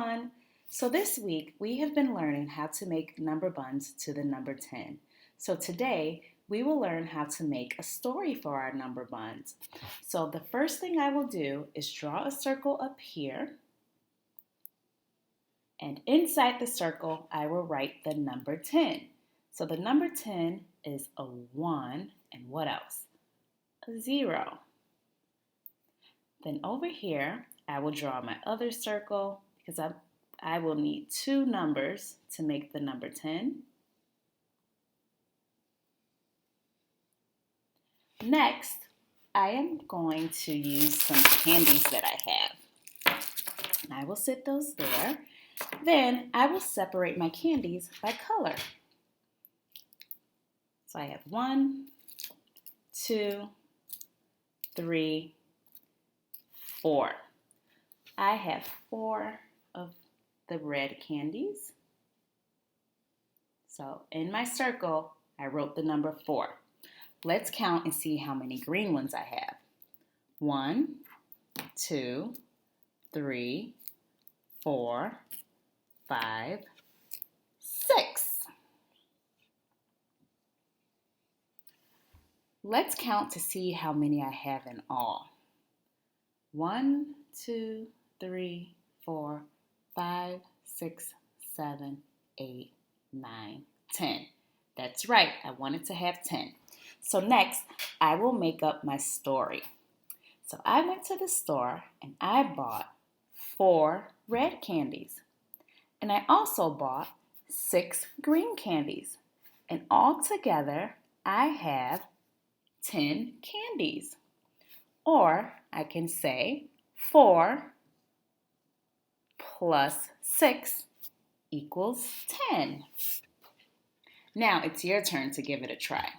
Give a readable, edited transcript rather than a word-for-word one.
everyone. So this week we have been learning how to make number buns to the number 10. So today we will learn how to make a story for our number buns. So the first thing I will do is draw a circle up here. And inside the circle I will write the number 10. So the number 10 is a 1 and what else? A 0. Then over here I will draw my other circle because I will need two numbers to make the number 10. Next, I am going to use some candies that I have. I will sit those there. Then I will separate my candies by color. So I have 1, 2, 3, 4. I have 4 of the red candies. So in my circle, I wrote the number 4. Let's count and see how many green ones I have. 1, 2, 3, 4, 5, 6. Let's count to see how many I have in all. 1, 2, 3, 4, 5, 6, 7, 8, 9, 10. That's right, I wanted to have 10. So next, I will make up my story. So I went to the store and I bought 4 red candies. And I also bought 6 green candies. And all together, I have 10 candies. Or I can say 4 plus 6 equals 10. Now it's your turn to give it a try.